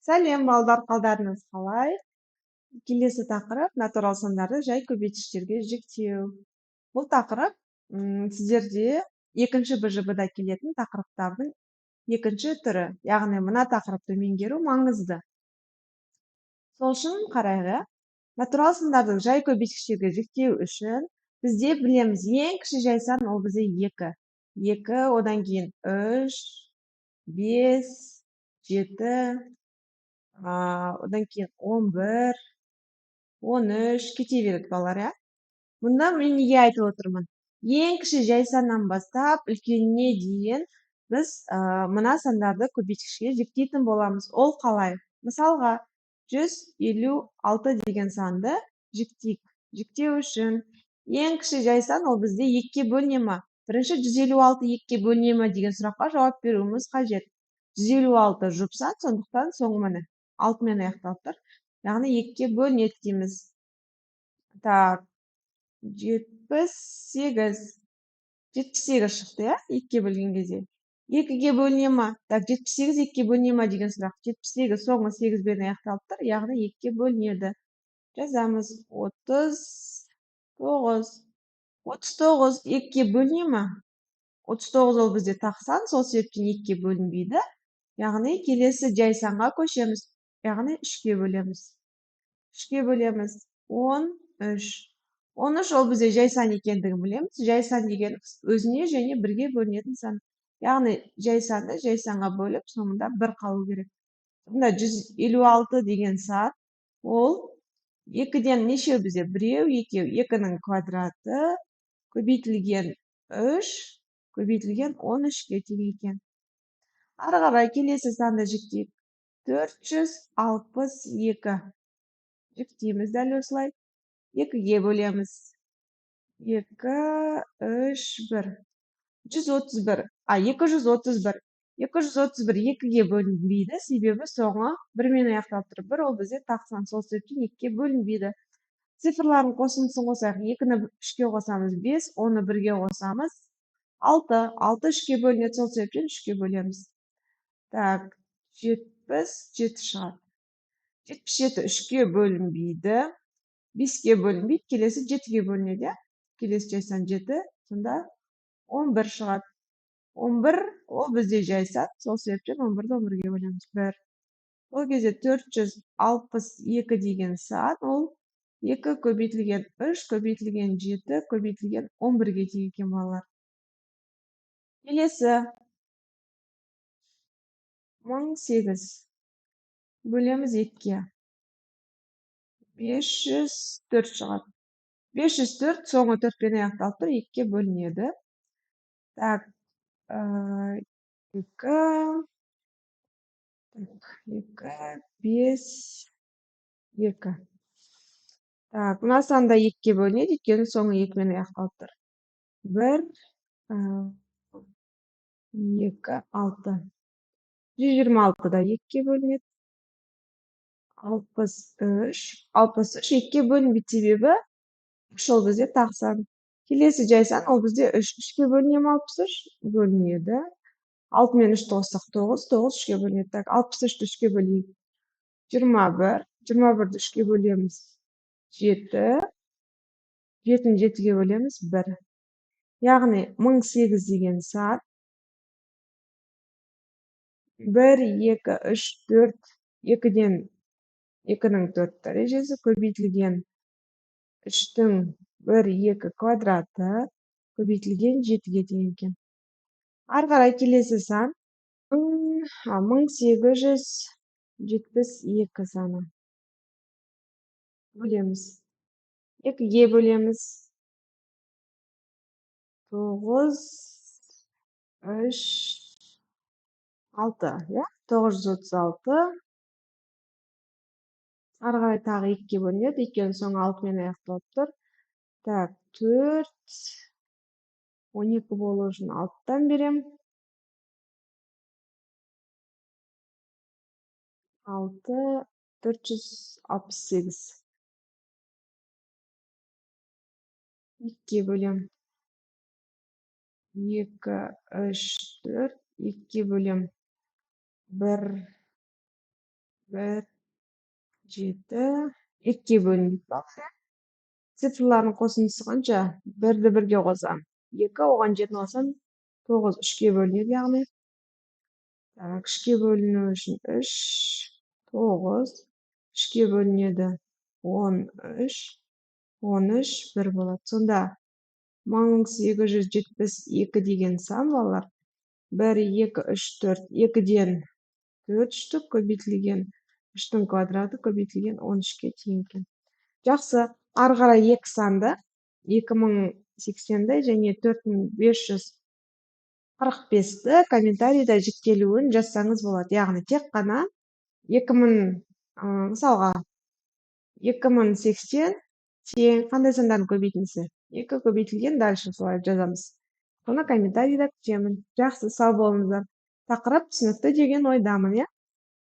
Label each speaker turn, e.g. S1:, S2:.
S1: Сәлем балдар, қалдарыңыз қалай? Келесі тақырып натурал сандарды жай көбейтіштерге жіктеу. Бұл тақырып сіздерде екінші БЖБ-да келетін тақырыптардың екінші түрі, яғни мына тақырыпты меңгеру маңызды. Сол үшін қарайғы, натурал сандардың жай көбейтіштерге жіктеу үшін бізде білеміз ең кіші жай сан ол бізде 2. 2, одан кейін 3, 5, 7, одан кейін 11, 13 кете береді балалар, иә? Мұнда мен неге айтып отырмын? Ең кіші жай саннан бастап үлкеніне дейін біз мына сандарды көбейткішке жіктейтін боламыз. Ол қалай? Мысалға, 156 деген санды жіктейік. Жіктеу үшін ең кіші жай сан ол бізде 2-ке бөліне ма? Бірінші 156 2-ке бөліне ма деген сұраққа жауап беруіміз қажет. 156 жұп сан, сондықтан соңы міне 6-мен аяқталып тұр. Яғни 2-ке бөлінеді дейміз. Так, 78. 78 шықты, иә? 2-ке бөлген кезде. 2-ге бөліне ма? Так, 78 2-ке бөліне ма деген сұрақ. 78 соңы 8-бен аяқталып тұр, яғни 2-ке бөлінеді. Жазамыз 39. 39 2-ке бөліне ма? 39 ол бізде тақсан, сол себептен 2-ке бөлінбейді. Яғни келесі жай санға көшеміз. Яғни 3-ке бөлеміз. 3-ке бөлеміз 13. 13 ол бізде жай сан екендігін білеміз. Жай сан деген өзіне және бірге бөлінетін сан. Яғни жай санды жай санға бөліп, соңында 1 қалу керек. Сонда 156 деген сан ол 2-ден нешеу бізде? 1, 2, 2-нің квадраты көбейтілген 3 көбейтілген 13-ке тең екен. Ары қарай келесі санды жіктейік. 462. Жіктейміз дәл осылай. 2-ге бөлеміз. 2, 3, 1. 131. 231. 231 2-ге бөлінбейді, себебі соңы 1-мен аяқталып тұр. 1 ол бізде тақсан, сол себептен 2-ге бөлінбейді. Цифрлардың қосындысын қосайық. 2-ні 3-ке қосамыз 5, 10-ны 1-ге қосамыз 6. 6 3-ке бөлінеді, сол себептен 3-ке бөлеміз. Так, 77 шығады. 77 3-ке бөлінбейді. 5-ке бөлінбейді, келесі 7-ге бөлінеді. Келесі жай сан 7, сонда 11 шығады. 11 ол бізде жай сан, сол себептен 11-ді 11-ге бөлеміз. 1. Ол кезде 462 деген сан, ол 2 көбейтілген 3 көбейтілген 7 көбейтілген 11-ге тең екен балалар. Келесі 1008 бөлеміз 2-ке. 504 шығады. 504 соңы 4-пен аяқталып тұр, 2-ке бөлінеді. Так, 2, 5, 2. Так, мына санда 2-ке бөлінеді, өйткені соңы 2-мен аяқталып тұр. 1, 2, 6. 126-да 2-ке бөлінеді. 63. 63 2-ке бөлінбейді, себебі 3 ол бізде тақсан. Келесі жай сан ол бізде 3. 3-ке бөліне ме 63? Бөлінеді. 6 мен 3-ті қоссақ 9. 9 3-ке бөлінеді. Так, 63-ті 3-ке бөлейік. 21. 21-ді 3-ке бөлеміз. 7. 7-ні 7-ге бөлеміз. 1. Яғни 1008 деген сан 1, 2, 3, 4, 2-ден 2-нің 4 дәрежесі көбейтілген 3-тің 1, 2 квадраты көбейтілген 7-ге тең екен. Ары қарай келесі сан 1872 саны. Бөлеміз. 2-ге бөлеміз. 9, 3, 6. 936. Ары қарай тағы 2-ге бөлінеді. 2-нің соңы 6-мен аяқталып тұр. Так, 4, 12 болу үшін 6-тан берем. 6, 468. 2-ге бөлем. 2, 3, 4. 2-ге бөлем. 1, 1, 7, 2'ye bölünüp baksa. Цифрлардын косиндиси канча? 1'ди 1'ge косам. 2, оған 7'ni косам 9 3'ge бөлүнөт ягни. Так, 3'ge bölünүү үчүн 3, 9, 3'ge bölünүүдө 13, 13, 1 болот. Сонда 1872 деген сан балдар 1, 2, 3, 4, 2ден 4 штук көбөйтүлгөн 3'түн квадраты көбөйтүлгөн 13'ке тең экен. Жакшы, ары карай эки санды 2080'ди және 4545'ти комментарийде жиктелүүн жазсаңыз болот. Ягни тек гана 2000 мисалга 2080 тең кандай сандардын көбөйтүүсү? 2 көбөйтүлгөн дальше солай жазабыз. Сону комментарийде күтөмүн. Жакшы, сау болуңуздар. Такырып түшүнүктүү деген ойдамын,